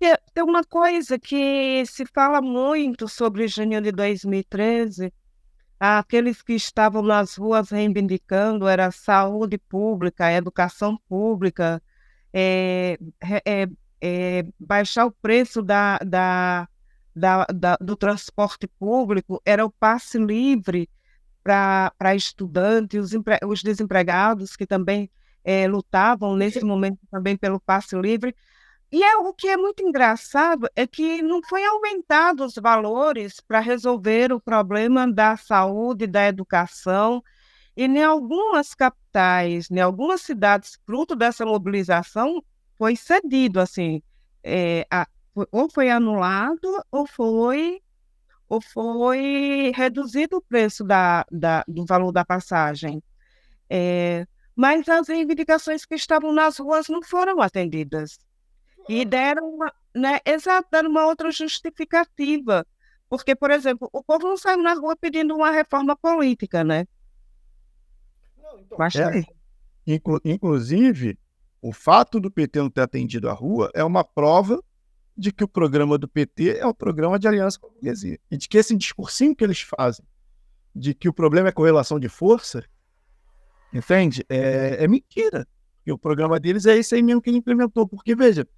Tem uma coisa que se fala muito sobre junho de 2013. Aqueles que estavam nas ruas reivindicando era a saúde pública, a educação pública, é, re- é, baixar o preço do transporte público, era o passe livre para estudantes, os desempregados que também lutavam nesse momento também pelo passe livre. E o que é muito engraçado é que não foi aumentado os valores para resolver o problema da saúde, da educação, e em algumas capitais, em algumas cidades, fruto dessa mobilização, foi cedido, assim, ou foi anulado, ou foi reduzido o preço do valor da passagem. Mas as reivindicações que estavam nas ruas não foram atendidas. E deram deram uma outra justificativa. Porque, por exemplo, o povo não saiu na rua pedindo uma reforma política, né? Não, então, Bastante. inclusive, o fato do PT não ter atendido a rua é uma prova de que o programa do PT é um programa de aliança com a burguesia. E de que esse discursinho que eles fazem, de que o problema é correlação de força, entende? É mentira. E o programa deles é esse aí mesmo que ele implementou. Porque, veja,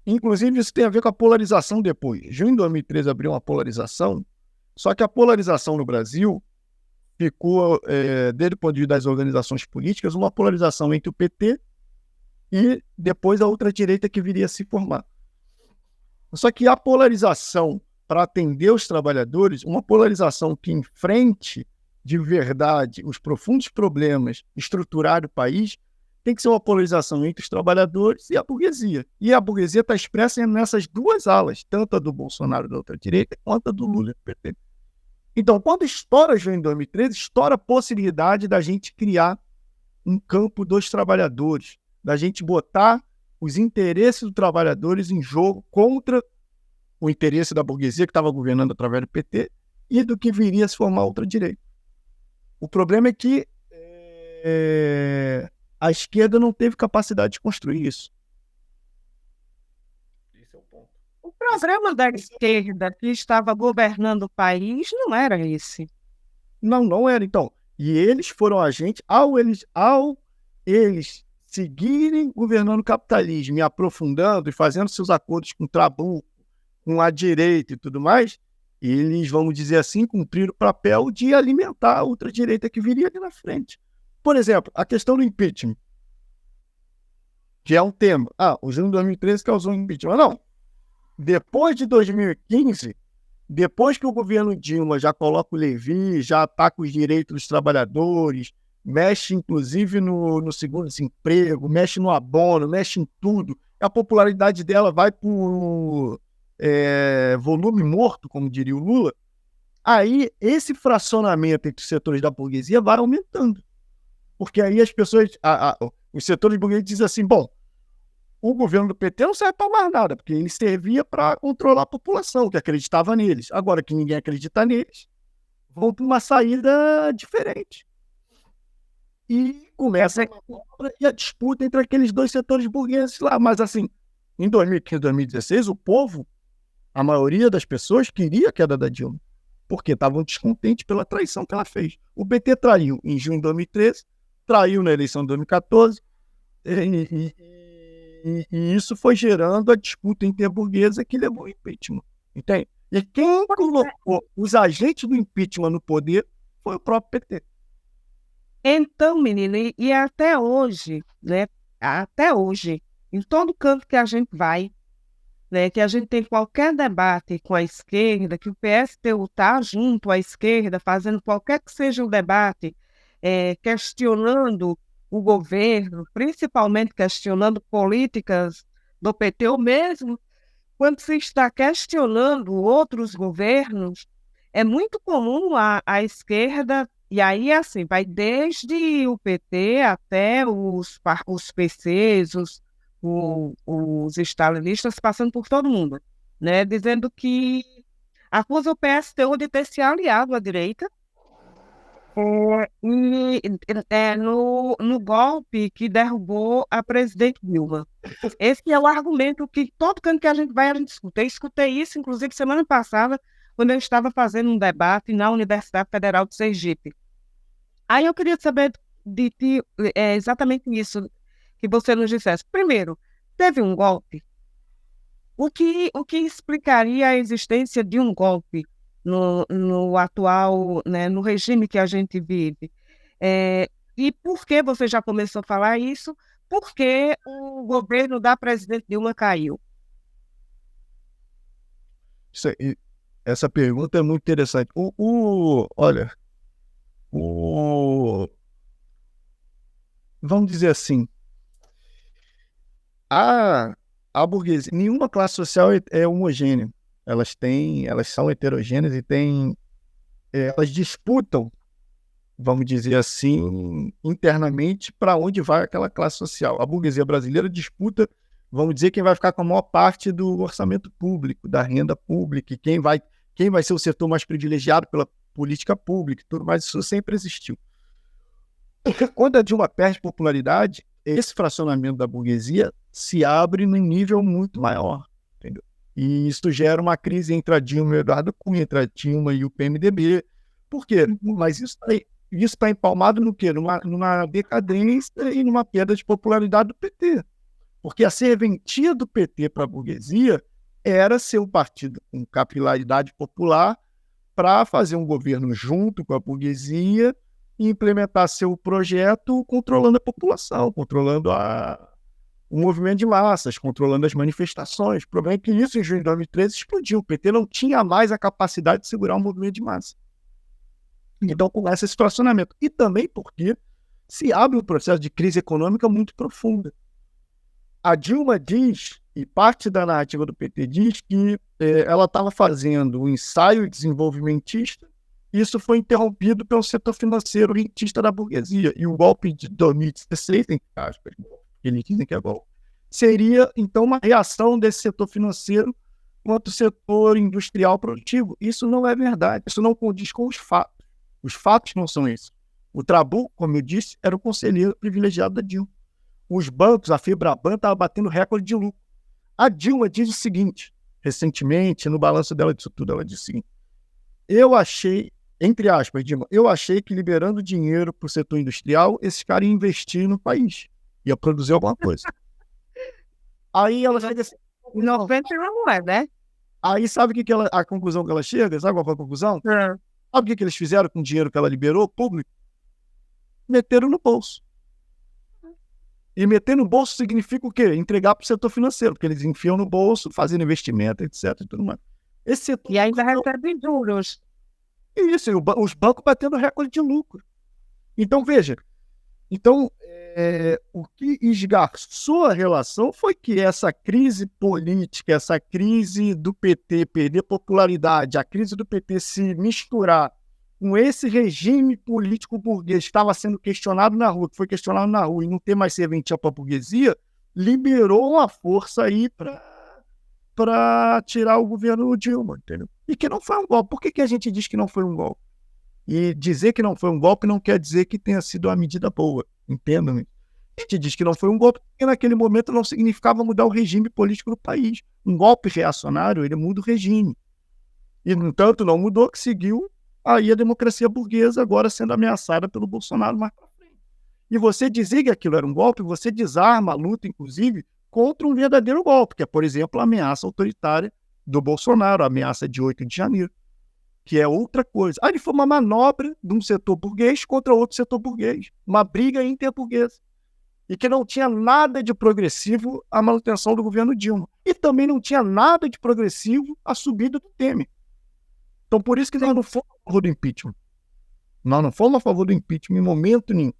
inclusive isso tem a ver com a polarização depois. Junho de 2013 abriu uma polarização, só que a polarização no Brasil ficou, desde o ponto de vista das organizações políticas, uma polarização entre o PT e depois a outra direita que viria a se formar. Só que a polarização para atender os trabalhadores, uma polarização que enfrente de verdade os profundos problemas estruturais do país, tem que ser uma polarização entre os trabalhadores e a burguesia. E a burguesia está expressa nessas duas alas, tanto a do Bolsonaro da outra direita, quanto a do Lula do PT. Então, quando estoura junho de 2013, estoura a possibilidade da gente criar um campo dos trabalhadores, da gente botar os interesses dos trabalhadores em jogo contra o interesse da burguesia que estava governando através do PT e do que viria a se formar outra direita. O problema é que a esquerda não teve capacidade de construir isso. Esse é o ponto. O programa da esquerda que estava governando o país não era esse. Não era, então. E eles foram agentes, ao eles seguirem governando o capitalismo e aprofundando e fazendo seus acordos com o Trabuco, com a direita e tudo mais, eles, vamos dizer assim, cumpriram o papel de alimentar a outra direita que viria ali na frente. Por exemplo, a questão do impeachment, que é um tema. O junho de 2013 causou um impeachment. Não. Depois de 2015, depois que o governo Dilma já coloca o Levi, já ataca os direitos dos trabalhadores, mexe inclusive no seguro-desemprego, mexe no abono, mexe em tudo, a popularidade dela vai para o volume morto, como diria o Lula, aí esse fracionamento entre os setores da burguesia vai aumentando. Porque aí as pessoas, os setores burgueses dizem assim, bom, o governo do PT não serve para mais nada, porque ele servia para controlar a população, que acreditava neles. Agora que ninguém acredita neles, vão para uma saída diferente. E começa a disputa entre aqueles dois setores burgueses lá. Mas assim, em 2015, 2016, o povo, a maioria das pessoas queria a queda da Dilma, porque estavam descontentes pela traição que ela fez. O PT traiu em junho de 2013, traiu na eleição de 2014, e isso foi gerando a disputa interburguesa que levou ao impeachment. Entende? E quem colocou os agentes do impeachment no poder foi o próprio PT. Então, menina, e até hoje, né? Até hoje, em todo canto que a gente vai, né, que a gente tem qualquer debate com a esquerda, que o PSTU está junto à esquerda, fazendo qualquer que seja o debate, questionando o governo, principalmente questionando políticas do PT, ou mesmo quando se está questionando outros governos, é muito comum a esquerda, e aí assim, vai desde o PT até os PCs, os stalinistas, passando por todo mundo, né, dizendo que acusa o PSTU de ter se aliado à direita No golpe que derrubou a presidente Dilma. Esse é o argumento que todo canto que a gente vai, a gente escuta. Eu escutei isso, inclusive, semana passada, quando eu estava fazendo um debate na Universidade Federal de Sergipe. Aí eu queria saber de ti exatamente isso que você nos dissesse. Primeiro, teve um golpe? O que explicaria a existência de um golpe no atual, né, no regime que a gente vive? E por que você já começou a falar isso? Porque o governo da presidente Dilma caiu. Essa pergunta é muito interessante. Olha, vamos dizer assim, a burguesia, nenhuma classe social é homogênea. Elas são heterogêneas e elas disputam, vamos dizer assim, internamente para onde vai aquela classe social. A burguesia brasileira disputa, vamos dizer, quem vai ficar com a maior parte do orçamento público, da renda pública, e quem vai ser o setor mais privilegiado pela política pública, tudo mais. Isso sempre existiu. Quando a Dilma perde popularidade, esse fracionamento da burguesia se abre num nível muito maior, entendeu? E isso gera uma crise entre a Dilma e o Eduardo Cunha, entre a Dilma e o PMDB. Por quê? Mas isso está empalmado no quê? Numa decadência e numa perda de popularidade do PT. Porque a serventia do PT para a burguesia era ser um partido com capilaridade popular para fazer um governo junto com a burguesia e implementar seu projeto controlando a população, controlando o movimento de massas, controlando as manifestações. O problema é que isso, em junho de 2013, explodiu. O PT não tinha mais a capacidade de segurar um movimento de massa. Então começa esse fracionamento. E também porque se abre um processo de crise econômica muito profunda. A Dilma diz, e parte da narrativa do PT diz, que ela estava fazendo um ensaio desenvolvimentista. Isso foi interrompido pelo setor financeiro rentista da burguesia. E o golpe de 2016, entre aspas, eles dizem que é golpe, seria, então, uma reação desse setor financeiro contra o setor industrial produtivo. Isso não é verdade. Isso não condiz com os fatos. Os fatos não são esses. O Trabuco, como eu disse, era o conselheiro privilegiado da Dilma. Os bancos, a Febraban, estava batendo recorde de lucro. A Dilma diz o seguinte, recentemente, no balanço dela disso tudo, ela disse o seguinte: eu achei, entre aspas, Dilma, eu achei que liberando dinheiro para o setor industrial, esses caras iam investir no país, ia produzir alguma coisa. Aí ela já disse... 90 não é, né? Aí sabe a conclusão que ela chega? Sabe qual foi a conclusão? Sabe o que eles fizeram com o dinheiro que ela liberou, público? Meteram no bolso. E meter no bolso significa o quê? Entregar para o setor financeiro, porque eles enfiam no bolso, fazendo investimento, etc. E tudo mais. Esse setor... E ainda recebe juros. Isso, e os bancos batendo recorde de lucro. Então, veja, o que esgarçou a relação foi que essa crise política, essa crise do PT perder popularidade, a crise do PT se misturar com esse regime político burguês que estava sendo questionado na rua, que foi questionado na rua, e não ter mais serventia para a burguesia, liberou uma força aí para tirar o governo Dilma, entendeu? E que não foi um golpe. Por que a gente diz que não foi um golpe? E dizer que não foi um golpe não quer dizer que tenha sido uma medida boa, entendam-me. A gente diz que não foi um golpe porque naquele momento não significava mudar o regime político do país. Um golpe reacionário, ele muda o regime. E, no entanto, não mudou, que seguiu aí a democracia burguesa agora sendo ameaçada pelo Bolsonaro mais para frente. E você dizer que aquilo era um golpe, você desarma a luta, inclusive, contra um verdadeiro golpe, que é, por exemplo, a ameaça autoritária do Bolsonaro, a ameaça de 8 de janeiro, que é outra coisa. Ali foi uma manobra de um setor burguês contra outro setor burguês, uma briga interburguesa, e que não tinha nada de progressivo a manutenção do governo Dilma. E também não tinha nada de progressivo a subida do Temer. Então, por isso que nós não fomos a favor do impeachment. Nós não fomos a favor do impeachment em momento nenhum.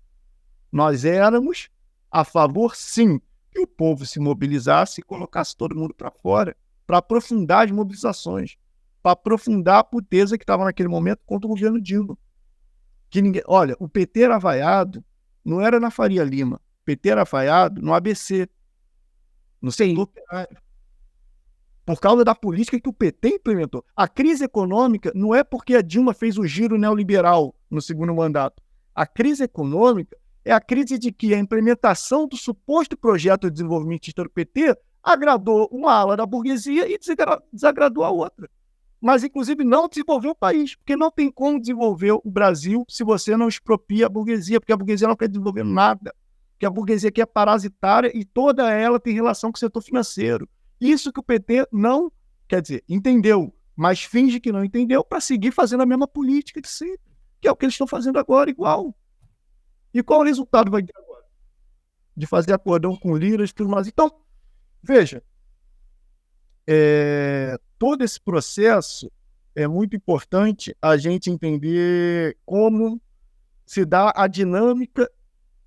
Nós éramos a favor, sim, que o povo se mobilizasse e colocasse todo mundo para fora para aprofundar as mobilizações, para aprofundar a puteza que estava naquele momento contra o governo Dilma. Olha, o PT era vaiado, não era na Faria Lima, o PT era vaiado no ABC, no setor operário, por causa da política que o PT implementou. A crise econômica não é porque a Dilma fez o giro neoliberal no segundo mandato. A crise econômica é a crise de que a implementação do suposto projeto de desenvolvimento do PT agradou uma ala da burguesia e desagradou a outra. Mas, inclusive, não desenvolveu o país, porque não tem como desenvolver o Brasil se você não expropria a burguesia, porque a burguesia não quer desenvolver nada, porque a burguesia aqui é parasitária e toda ela tem relação com o setor financeiro. Isso que o PT não, quer dizer, entendeu, mas finge que não entendeu para seguir fazendo a mesma política de sempre, que é o que eles estão fazendo agora, igual. E qual o resultado vai ter agora? De fazer acordão com liras e tudo mais. Então, veja, todo esse processo é muito importante a gente entender como se dá a dinâmica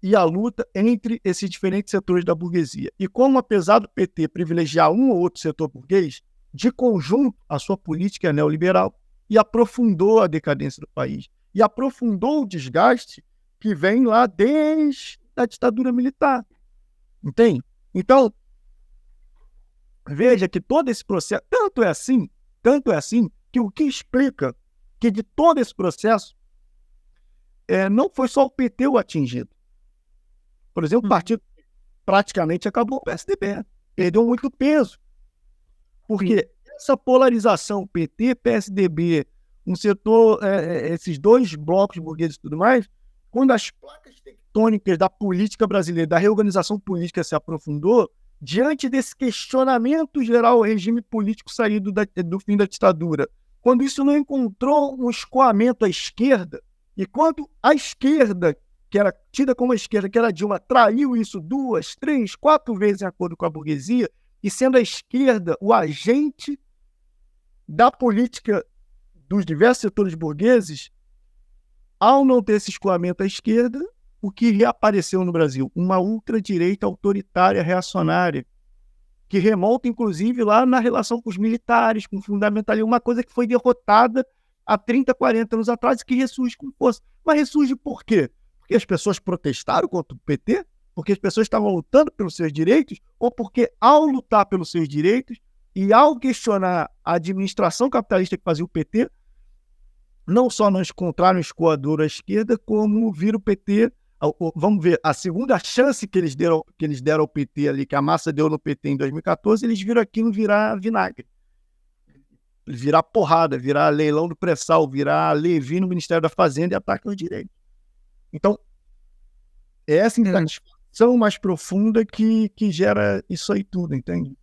e a luta entre esses diferentes setores da burguesia. E como, apesar do PT privilegiar um ou outro setor burguês, de conjunto, a sua política é neoliberal e aprofundou a decadência do país. E aprofundou o desgaste que vem lá desde a ditadura militar. Entende? Então, veja que todo esse processo, tanto é assim, que o que explica que de todo esse processo não foi só o PT o atingido. Por exemplo, o partido praticamente acabou o PSDB, perdeu muito peso. Porque essa polarização PT, PSDB, um setor, esses dois blocos burgueses e tudo mais, quando as placas tectônicas da política brasileira, da reorganização política se aprofundou, diante desse questionamento geral ao regime político saído do fim da ditadura, quando isso não encontrou um escoamento à esquerda, e quando a esquerda, que era tida como a esquerda, que era Dilma, traiu isso 2, 3, 4 vezes em acordo com a burguesia, e sendo a esquerda o agente da política dos diversos setores burgueses, ao não ter esse escoamento à esquerda, o que reapareceu no Brasil? Uma ultradireita autoritária, reacionária, que remonta, inclusive, lá na relação com os militares, com o fundamentalismo, uma coisa que foi derrotada há 30, 40 anos atrás e que ressurge com força. Mas ressurge por quê? Porque as pessoas protestaram contra o PT? Porque as pessoas estavam lutando pelos seus direitos? Ou porque, ao lutar pelos seus direitos e ao questionar a administração capitalista que fazia o PT, não só não encontraram escoador à esquerda, como viram o PT, vamos ver, a segunda chance que eles deram ao PT ali, que a massa deu no PT em 2014, eles viram aquilo virar vinagre. Virar porrada, virar leilão do pré-sal, virar Levi no Ministério da Fazenda e ataque aos direitos. Então, é essa insatisfação mais profunda que gera isso aí tudo, entende?